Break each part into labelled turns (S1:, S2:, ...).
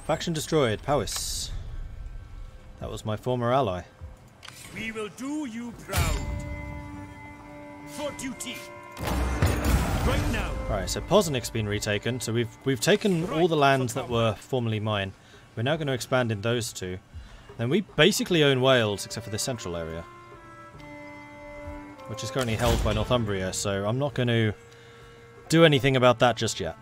S1: Faction destroyed. Powys. That was my former ally.
S2: We will do you proud. For duty. Right now.
S1: Alright, so Poznik's been retaken, so we've taken all the lands that were formerly mine. We're now going to expand in those two. Then we basically own Wales, except for the central area, which is currently held by Northumbria, so I'm not going to do anything about that just yet.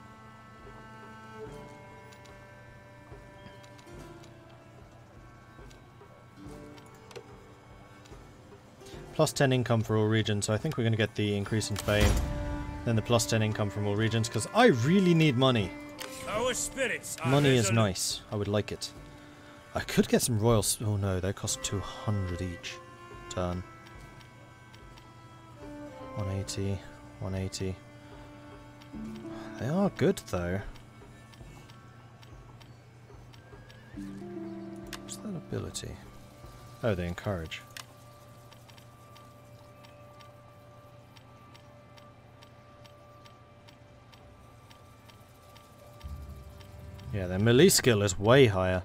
S1: Plus 10 income for all regions, so I think we're going to get the increase in fame. Then the plus 10 income from all regions, because I really need money.
S2: Our spirits are
S1: Money is nice. I would like it. I could get some royal... Oh no, they cost 200 each turn. 180, 180. They are good though. What's that ability? Oh, they encourage. Yeah, their melee skill is way higher.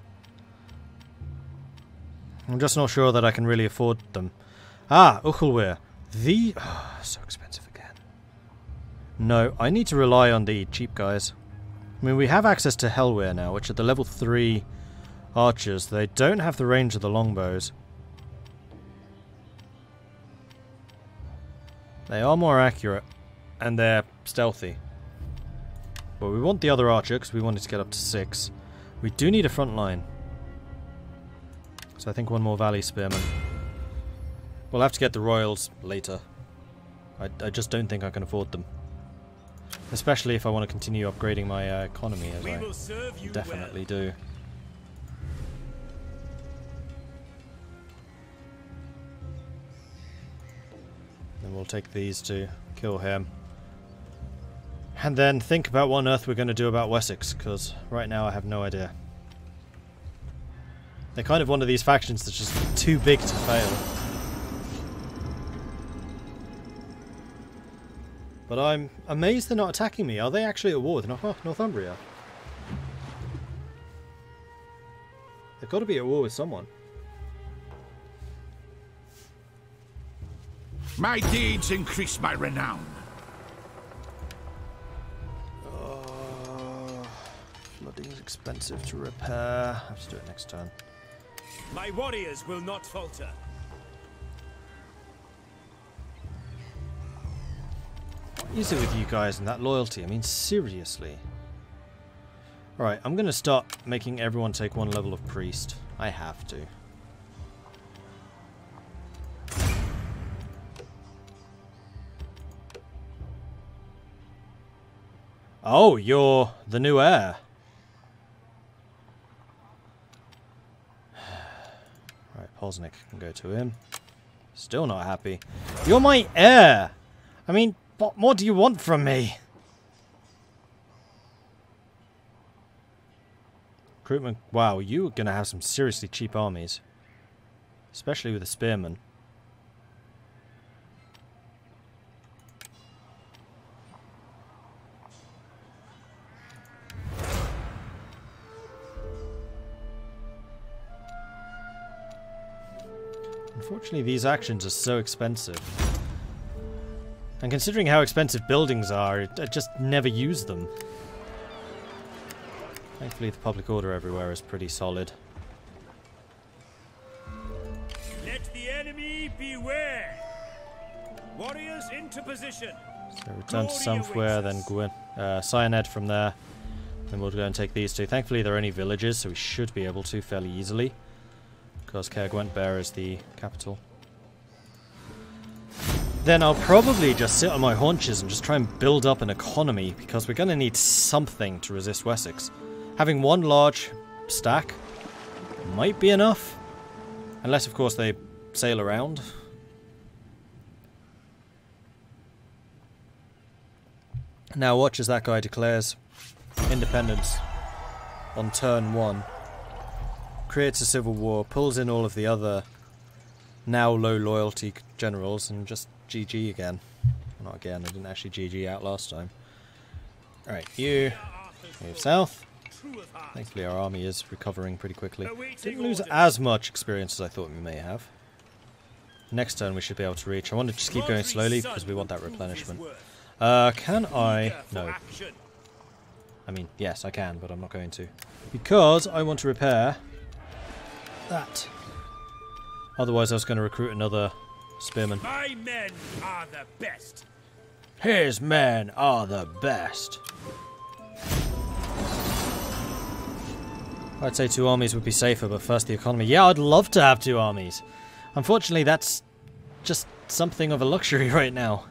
S1: I'm just not sure that I can really afford them. Ah, Uchelweir. The... Oh, so expensive again. No, I need to rely on the cheap guys. I mean, we have access to Helweir now, which are the level 3 archers. They don't have the range of the longbows. They are more accurate, and they're stealthy. But we want the other archer, because we wanted to get up to 6. We do need a front line. So I think one more Valley Spearman. We'll have to get the Royals later. I just don't think I can afford them. Especially if I want to continue upgrading my economy, as I definitely do. Then we'll take these two, kill him. And then think about what on earth we're going to do about Wessex, because right now I have no idea. They're kind of one of these factions that's just too big to fail. But I'm amazed they're not attacking me. Are they actually at war with Northumbria? They've got to be at war with someone.
S3: My deeds increase my renown.
S1: Flooding is expensive to repair. I have to do it next turn.
S2: My warriors will not falter.
S1: What is it with you guys and that loyalty? I mean, seriously. Alright, I'm going to start making everyone take 1 level of priest. I have to. Oh, you're the new heir. Right, Poznik can go to him. Still not happy. You're my heir! I mean, what more do you want from me? Recruitment. Wow, you're going to have some seriously cheap armies. Especially with the spearmen. Unfortunately, these actions are so expensive. And considering how expensive buildings are, I just never use them. Thankfully, the public order everywhere is pretty solid.
S2: Let the enemy beware. Warriors into position.
S1: So return to Somewhere, then Cyaned from there. Then we'll go and take these two. Thankfully, they're only villages, so we should be able to fairly easily. Because Gwined is the capital. Then I'll probably just sit on my haunches and just try and build up an economy, because we're going to need something to resist Wessex. Having 1 large stack might be enough. Unless, of course, they sail around. Now watch as that guy declares independence on turn 1. Creates a civil war, pulls in all of the other now low loyalty generals, and just GG again. Well, not again, I didn't actually GG out last time. Alright, you move south.
S2: true of heart.
S1: Thankfully our army is recovering pretty quickly.
S2: Awaiting
S1: Didn't lose
S2: orders.
S1: as much experience as I thought we may have. Next turn we should be able to reach. I want to just keep going slowly because we want that replenishment. Can I... No. I mean, yes, I can, but I'm not going to. Because I want to repair that. Otherwise I was going to recruit another spearman.
S2: My men are the best.
S1: His men are the best. I'd say 2 armies would be safer, but first the economy. Yeah, I'd love to have 2 armies. Unfortunately, that's just something of a luxury right now.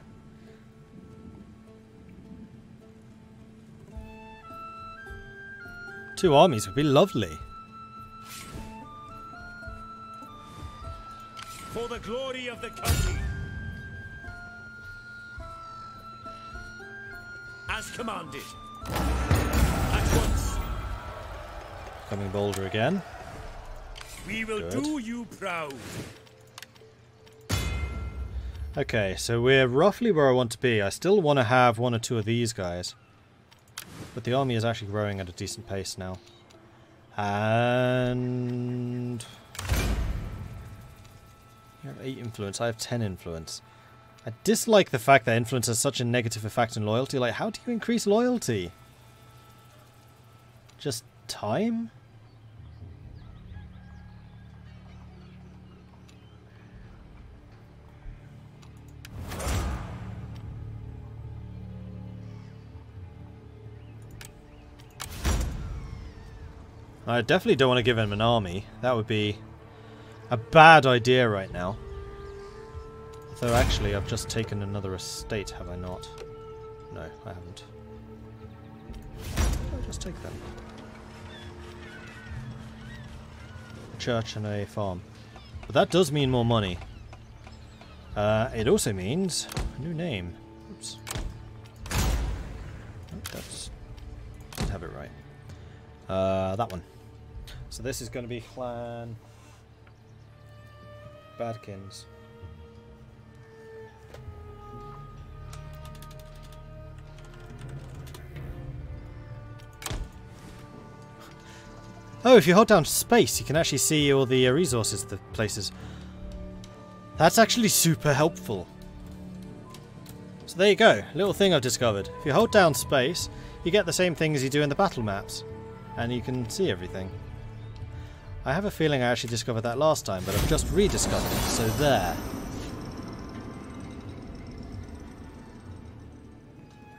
S1: Two armies would be lovely.
S2: For the glory of the country. As commanded. At once.
S1: Coming bolder again.
S2: We will
S1: Good.
S2: do you proud.
S1: Okay, so we're roughly where I want to be. I still want to have 1 or 2 of these guys. But the army is actually growing at a decent pace now. And... you have 8 influence, I have 10 influence. I dislike the fact that influence has such a negative effect on loyalty. Like, how do you increase loyalty? Just time? I definitely don't want to give him an army. That would be a bad idea right now. Though actually, I've just taken another estate, have I not? No, I haven't. I'll just take them. A church and a farm. But that does mean more money. It also means a new name. Oops. Oh, that's... didn't have it right. That one. So this is going to be Clan Badkins. Oh, if you hold down space, you can actually see all the resources, the places. That's actually super helpful. So there you go, little thing I've discovered. If you hold down space, you get the same thing as you do in the battle maps. And you can see everything. I have a feeling I actually discovered that last time, but I've just rediscovered it, so there.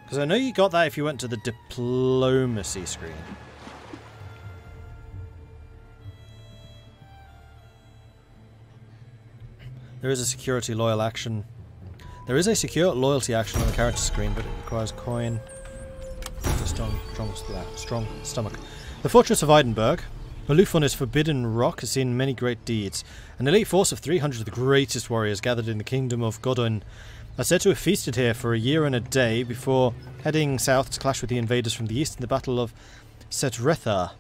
S1: Because I know you got that if you went to the diplomacy screen. There is a security loyal action. There is a secure loyalty action on the character screen, but it requires coin. A strong stomach. The fortress of Edinburgh, aloof on its forbidden rock, has seen many great deeds. An elite force of 300 of the greatest warriors gathered in the kingdom of Godwin are said to have feasted here for a year and a day before heading south to clash with the invaders from the east in the Battle of Setretha.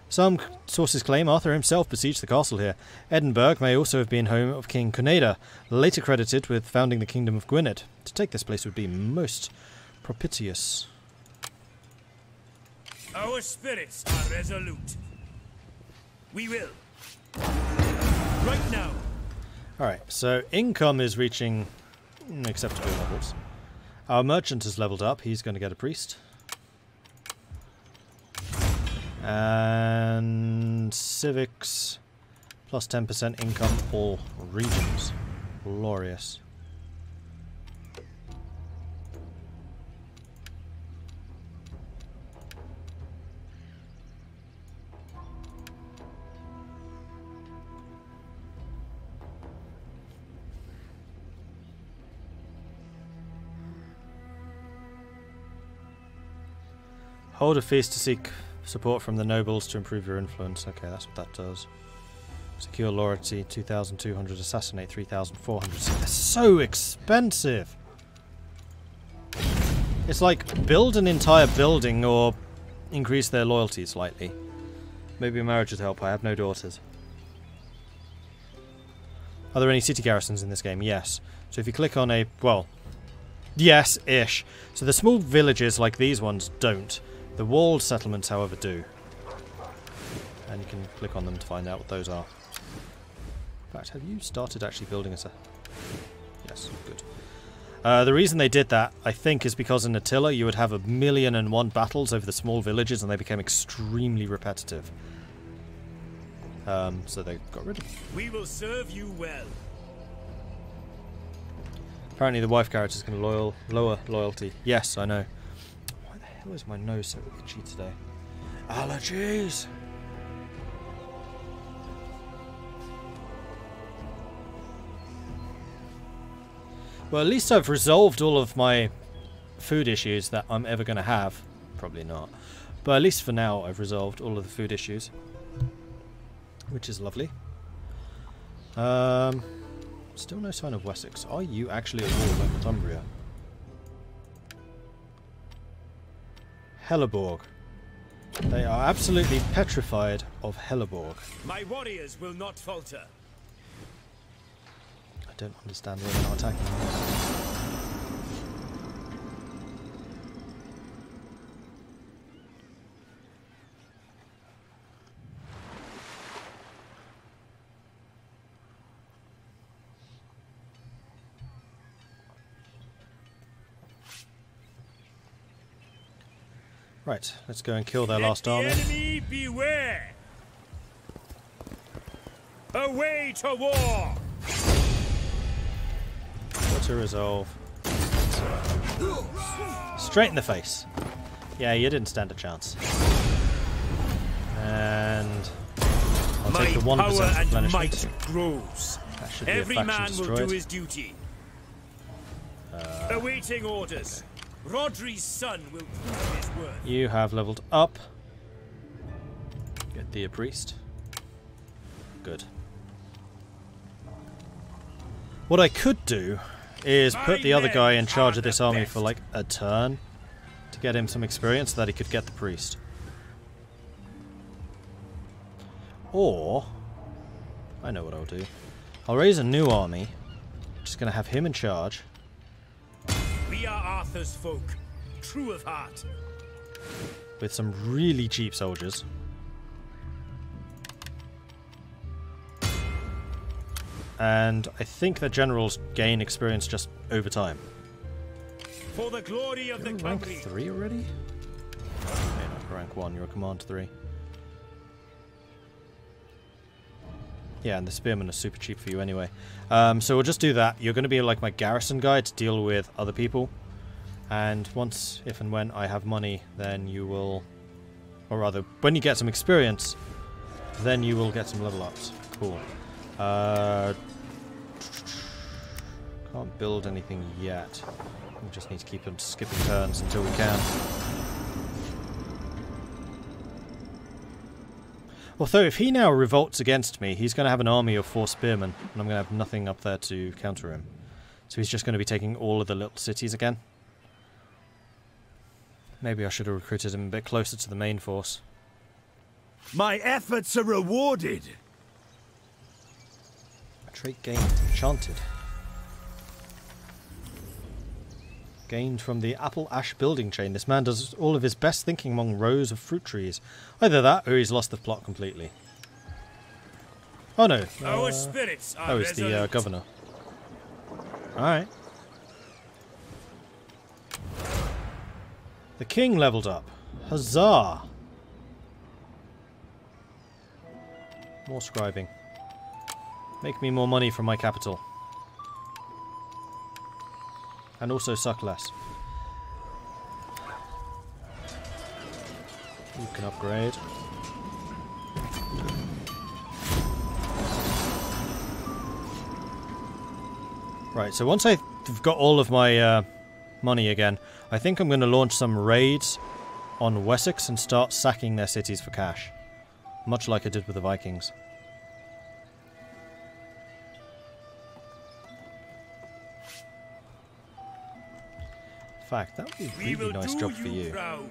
S1: Some sources claim Arthur himself besieged the castle here. Edinburgh may also have been home of King Cuneda, later credited with founding the kingdom of Gwined. To take this place would be most propitious.
S2: Our spirits are resolute. We will. Right now.
S1: Alright, so income is reaching acceptable levels. Our merchant has leveled up. He's going to get a priest. And civics plus 10% income all regions. Glorious. Hold a feast to seek support from the nobles to improve your influence. Okay, that's what that does. Secure loyalty, 2,200. Assassinate, 3,400. They're so expensive! It's like, build an entire building or increase their loyalty slightly. Maybe a marriage would help. I have no daughters. Are there any city garrisons in this game? Yes. So if you click on a... well, yes-ish. So the small villages like these ones don't. The walled settlements, however, do. And you can click on them to find out what those are. In fact, have you started actually building a... Yes, good. The reason they did that, I think, is because in Attila you would have 1,000,001 battles over the small villages and they became extremely repetitive. So they got rid of them.
S2: We will serve you well.
S1: Apparently the wife character is going to lower loyalty. Yes, I know. Why the hell is my nose so itchy today? Allergies! Well, at least I've resolved all of my food issues that I'm ever going to have. Probably not. But at least for now, I've resolved all of the food issues. Which is lovely. Still no sign of Wessex. Are you actually at war with Northumbria? Helleborg. They are absolutely petrified of Helleborg.
S2: My warriors will not falter.
S1: I don't understand why they're not attacking. Right, let's go and kill their last army.
S2: Enemy beware! Away to war!
S1: What to resolve? Straight in the face. Yeah, you didn't stand a chance. And I'll take the 1% replenishment.
S2: Might grows.
S1: That should be
S2: Every
S1: a faction
S2: man
S1: destroyed.
S2: will do his duty. Awaiting orders. Rodri's son will prove his worth.
S1: You have leveled up. Get thee a priest. Good. What I could do is put the other guy in charge of this army for like a turn to get him some experience so that he could get the priest. Or, I know what I'll do. I'll raise a new army. Just going to have him in charge.
S2: We are Arthur's folk, true of heart.
S1: With some really cheap soldiers. And I think the generals gain experience just over time.
S2: For the glory of the
S1: rank
S2: country.
S1: 3 already? Okay, not rank 1, you're a command 3. Yeah, and the spearmen are super cheap for you anyway. So we'll just do that. You're going to be like my garrison guy to deal with other people. And once, if and when I have money, then you will... Or rather, when you get some experience, then you will get some level ups. Cool. Can't build anything yet. We just need to keep on skipping turns until we can. Although if he now revolts against me, he's going to have an army of 4 spearmen, and I'm going to have nothing up there to counter him. So he's just going to be taking all of the little cities again. Maybe I should have recruited him a bit closer to the main force.
S3: My efforts are rewarded.
S1: A trait gained. Enchanted. Gained from the apple ash building chain. This man does all of his best thinking among rows of fruit trees. Either that, or he's lost the plot completely. Oh no.
S2: Our spirits are
S1: oh, it's the governor. Alright. The king leveled up. Huzzah! More scribing. Make me more money from my capital. And also suck less. You can upgrade. Right, so once I've got all of my money again, I think I'm going to launch some raids on Wessex and start sacking their cities for cash. Much like I did with the Vikings. In fact, that would be a really nice job for you.
S2: Proud.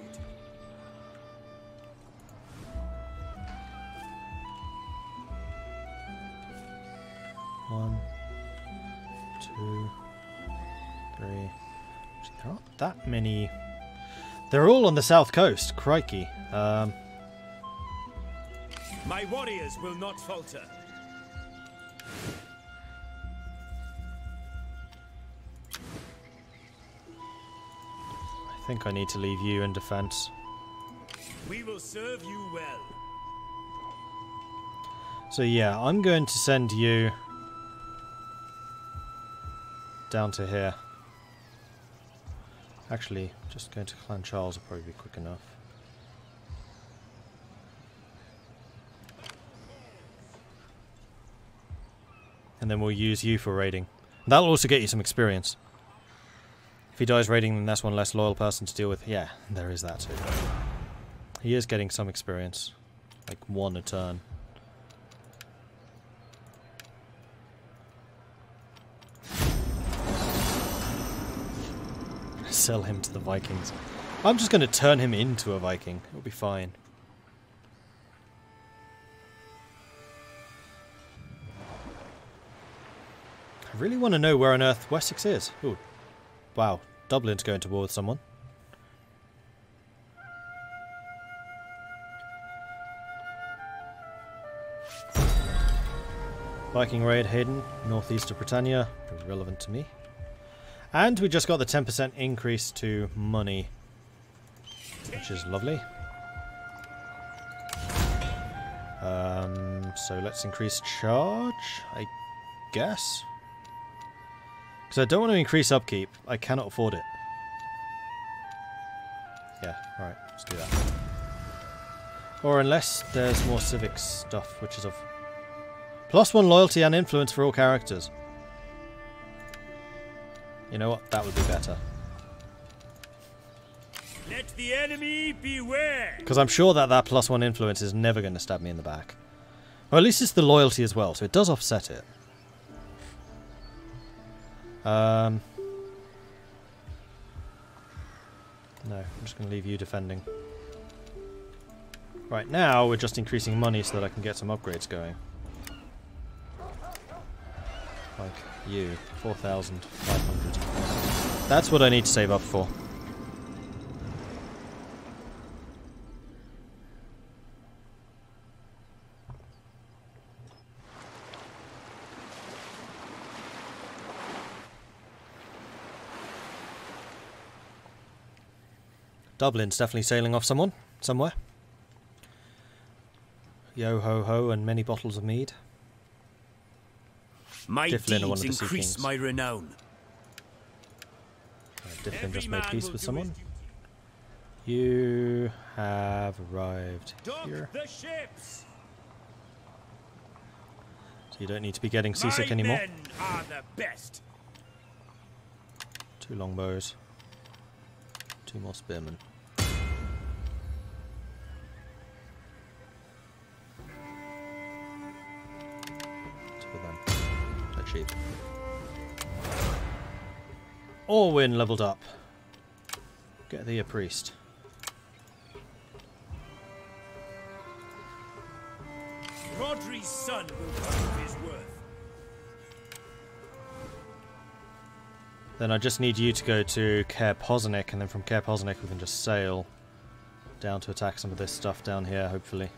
S1: One, 2, 3. There aren't that many. They're all on the south coast. Crikey.
S2: My warriors will not falter.
S1: I think I need to leave you in defense.
S2: We will serve you well.
S1: So yeah, I'm going to send you down to here. Actually, just going to Clan Charles will probably be quick enough. And then we'll use you for raiding. That'll also get you some experience. If he dies raiding, then that's one less loyal person to deal with. Yeah, there is that too. He is getting some experience. Like 1 a turn. Sell him to the Vikings. I'm just going to turn him into a Viking. It'll be fine. I really want to know where on earth Wessex is. Ooh. Wow. Dublin's going to war with someone. Viking raid Hayden, northeast of Britannia. Irrelevant to me. And we just got the 10% increase to money, which is lovely. So let's increase charge, I guess. Because I don't want to increase upkeep. I cannot afford it. Yeah, alright, let's do that. Or unless there's more civic stuff, which is of +1 loyalty and influence for all characters. You know what? That would be better.
S2: Let the enemy beware.
S1: Because I'm sure that +1 influence is never going to stab me in the back. Or at least it's the loyalty as well, so it does offset it. No, I'm just going to leave you defending. Right now, we're just increasing money so that I can get some upgrades going. Like you, 4,500. That's what I need to save up for. Dublin's definitely sailing off somewhere. Yo ho ho and many bottles of mead.
S2: My
S1: Difflin are one
S2: deeds
S1: of the Sea
S2: increase
S1: Kings.
S2: my renown.
S1: Difflin just made peace with someone. You have arrived here.
S2: The ships.
S1: So you don't need to be getting seasick anymore.
S2: Men are the best.
S1: 2 longbows. 2 more spearmen. Cheap. Orwyn leveled up. Get thee a priest.
S2: Rodri's son will prove his worth.
S1: Then I just need you to go to Cair Posinek, and then from Cair Posinek we can just sail down to attack some of this stuff down here, hopefully.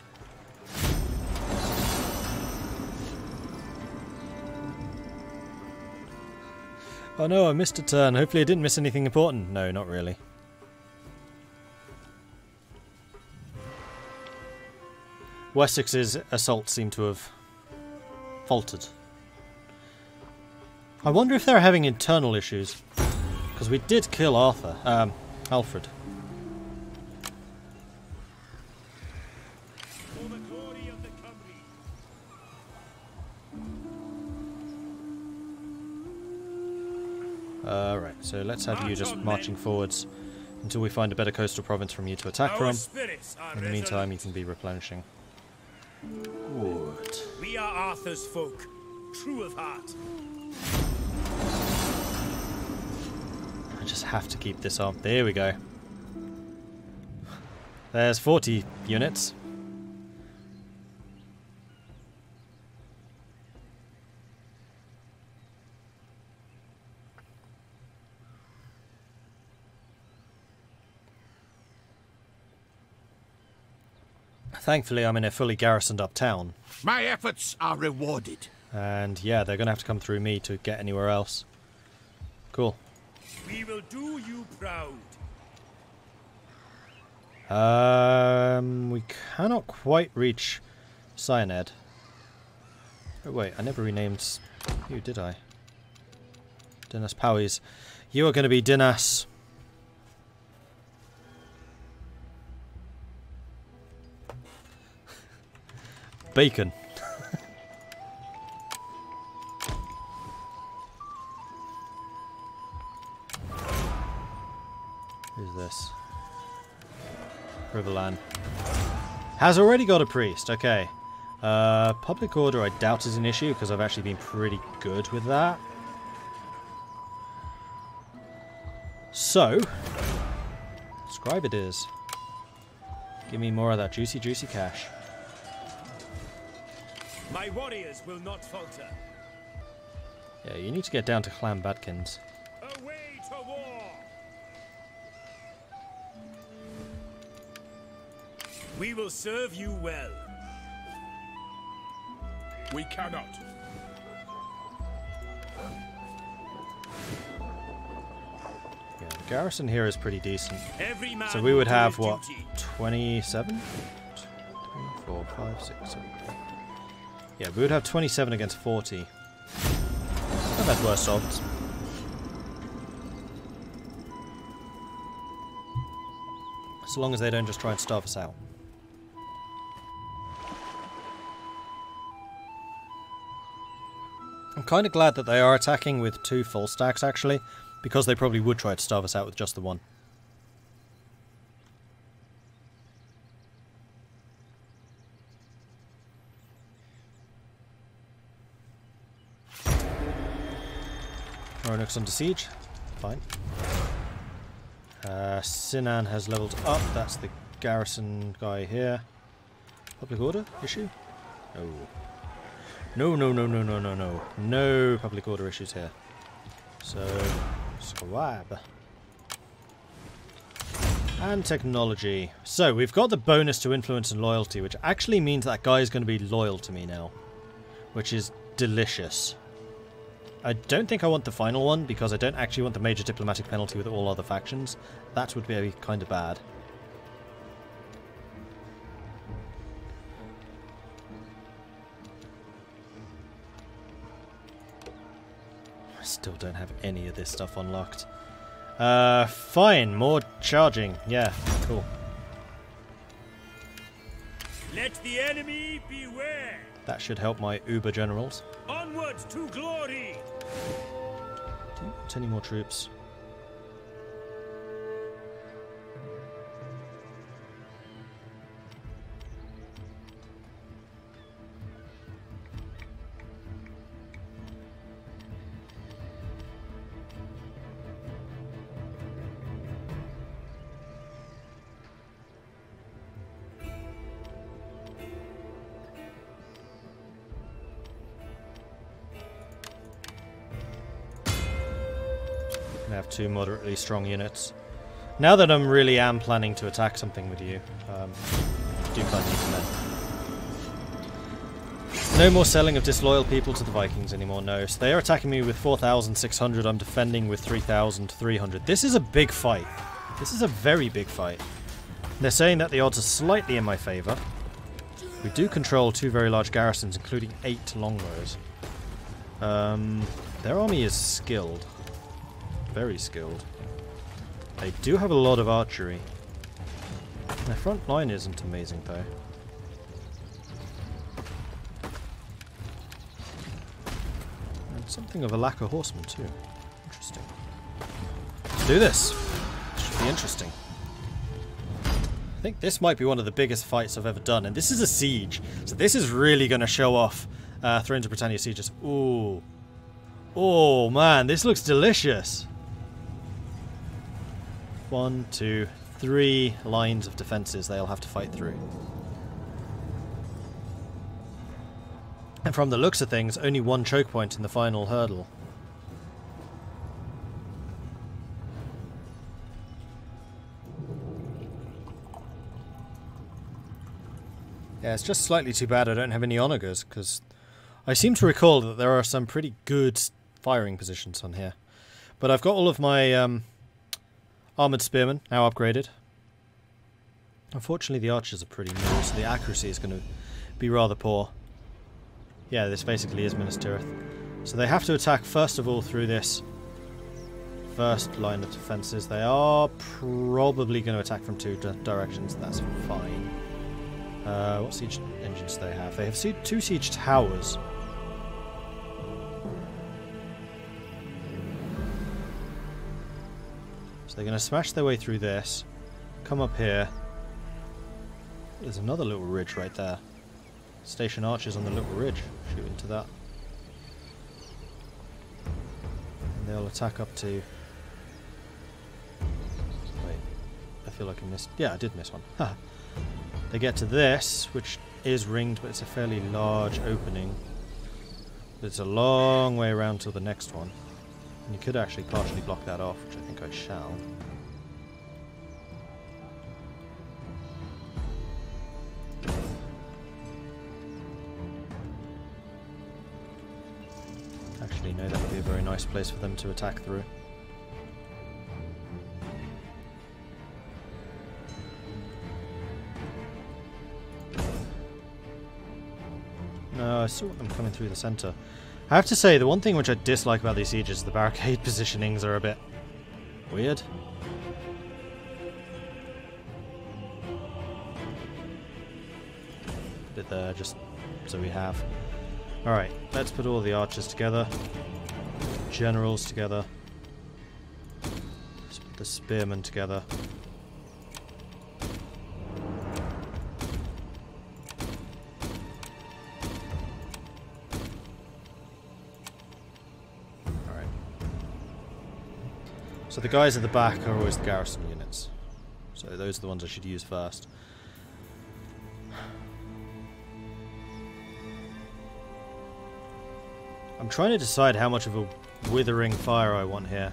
S1: Oh no, I missed a turn. Hopefully I didn't miss anything important. No, not really. Wessex's assault seemed to have faltered. I wonder if they're having internal issues. Because we did kill Alfred.
S2: For the glory of the country.
S1: Right, so let's have you just marching forwards until we find a better coastal province from you to attack from. In the meantime, you can be replenishing. Good.
S2: We are Arthur's folk, true of heart.
S1: I just have to keep this on. There we go. There's 40 units. thankfully I'm in a fully garrisoned up town.
S3: My efforts are rewarded.
S1: And yeah, they're going to have to come through me to get anywhere else. Cool.
S2: We will do you proud.
S1: We cannot quite reach Cyaned. Oh wait, I never renamed you, did I? Dinas Powies. You are going to be Dinas. Bacon. Who's this? Riverland. Has already got a priest, okay. Public order I doubt is an issue because I've actually been pretty good with that. So, scribe it is. Give me more of that juicy, juicy cash.
S2: My warriors will not falter.
S1: Yeah, you need to get down to Clan Badkins.
S2: Away to war! We will serve you well.
S3: We cannot.
S1: Yeah, the garrison here is pretty decent.
S2: Every man
S1: So we would
S2: will do
S1: have,
S2: his
S1: what,
S2: duty.
S1: 27? 3, 4, 5, 6, 7, 8. Yeah, we would have 27 against 40. I've had worse odds. So long as they don't just try and starve us out. I'm kind of glad that they are attacking with 2 full stacks, actually, because they probably would try to starve us out with just the 1. Roanoke's under siege. Fine. Sinan has leveled up. That's the garrison guy here. Public order issue? No. No, no, no, no, no, no, no. No public order issues here. So, scribe. And technology. So, we've got the bonus to influence and loyalty, which actually means that guy is going to be loyal to me now. Which is delicious. I don't think I want the final one, because I don't actually want the major diplomatic penalty with all other factions. That would be kind of bad. I still don't have any of this stuff unlocked. Fine, more charging. Yeah, cool.
S2: Let the enemy beware.
S1: That should help my Uber generals.
S2: Onwards to glory.
S1: Do you want any more troops? I have 2 moderately strong units. Now that I'm really planning to attack something with you, I do kind of need men. No more selling of disloyal people to the Vikings anymore, no. So they are attacking me with 4,600, I'm defending with 3,300. This is a big fight. This is a very big fight. They're saying that the odds are slightly in my favour. We do control 2 very large garrisons, including 8 longbows. Their army is skilled. Very skilled. They do have a lot of archery. Their front line isn't amazing though. And something of a lack of horsemen too. Interesting. Let's do this. Should be interesting. I think this might be one of the biggest fights I've ever done, and this is a siege, so this is really going to show off Thrones of Britannia sieges. Ooh. Oh man, this looks delicious. 1, 2, 3 lines of defences they'll have to fight through. And from the looks of things, only 1 choke point in the final hurdle. Yeah, it's just slightly too bad I don't have any onagers, because I seem to recall that there are some pretty good firing positions on here. But I've got all of my armoured spearmen now upgraded. Unfortunately the archers are pretty new, so the accuracy is going to be rather poor. Yeah, this basically is Minas Tirith. So they have to attack first of all through this first line of defences. They are probably going to attack from two directions, that's fine. What siege engines do they have? They have two siege towers. So they're going to smash their way through this, come up here. There's another little ridge right there. Station archers on the little ridge. Shoot into that. And they'll attack up to... Wait, I feel like I missed... Yeah, I did miss one. Ha! They get to this, which is ringed, but it's a fairly large opening. But it's a long way around to the next one. And you could actually partially block that off, which I think I shall. Actually, no, that would be a very nice place for them to attack through. No, I saw them coming through the centre. I have to say, the one thing which I dislike about these sieges is the barricade positionings are a bit weird. Put it there, just so we have. Alright, let's put all the archers together. Generals together. Let's put the spearmen together. So the guys at the back are always the garrison units. So those are the ones I should use first. I'm trying to decide how much of a withering fire I want here.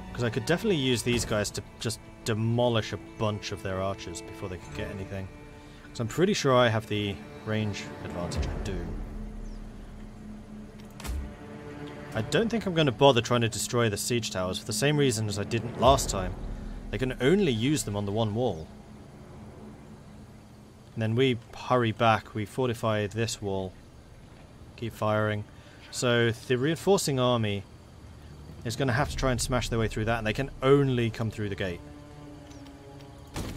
S1: Because I could definitely use these guys to just demolish a bunch of their archers before they could get anything. Because I'm pretty sure I have the range advantage. I do. I don't think I'm going to bother trying to destroy the siege towers for the same reason as I didn't last time. They can only use them on the one wall. And then we hurry back, we fortify this wall. Keep firing. So the reinforcing army is going to have to try and smash their way through that, and they can only come through the gate.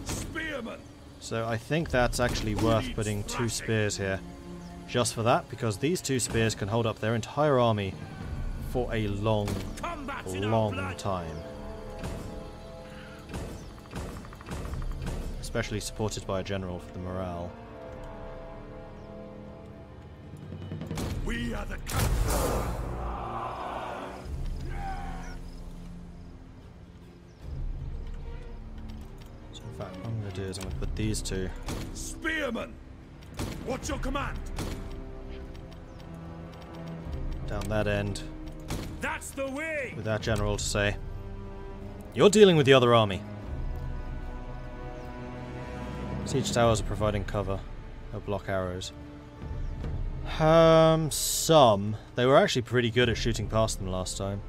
S3: Spearman.
S1: So I think that's actually worth putting 2 spears here. Just for that, because these 2 spears can hold up their entire army for a long time. Especially supported by a general for the morale.
S3: We are the
S1: So in fact, what I'm going to do is I'm going to put these 2.
S3: spearman. What's your command?
S1: Down that end.
S2: That's the way.
S1: With that general to say, you're dealing with the other army. Siege towers are providing cover. They'll block arrows. Some. They were actually pretty good at shooting past them last time.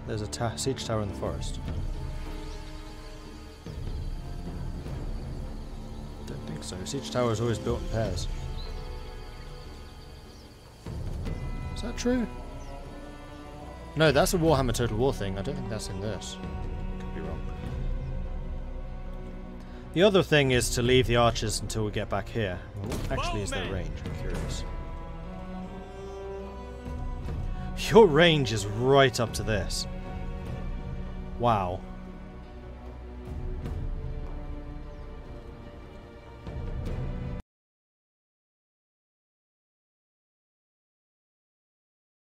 S1: There's a siege tower in the forest. Don't think so. Siege tower is always built in pairs. Is that true? No, that's a Warhammer Total War thing. I don't think that's in this. Could be wrong. The other thing is to leave the archers until we get back here. What actually is their range? I'm curious. Your range is right up to this. Wow.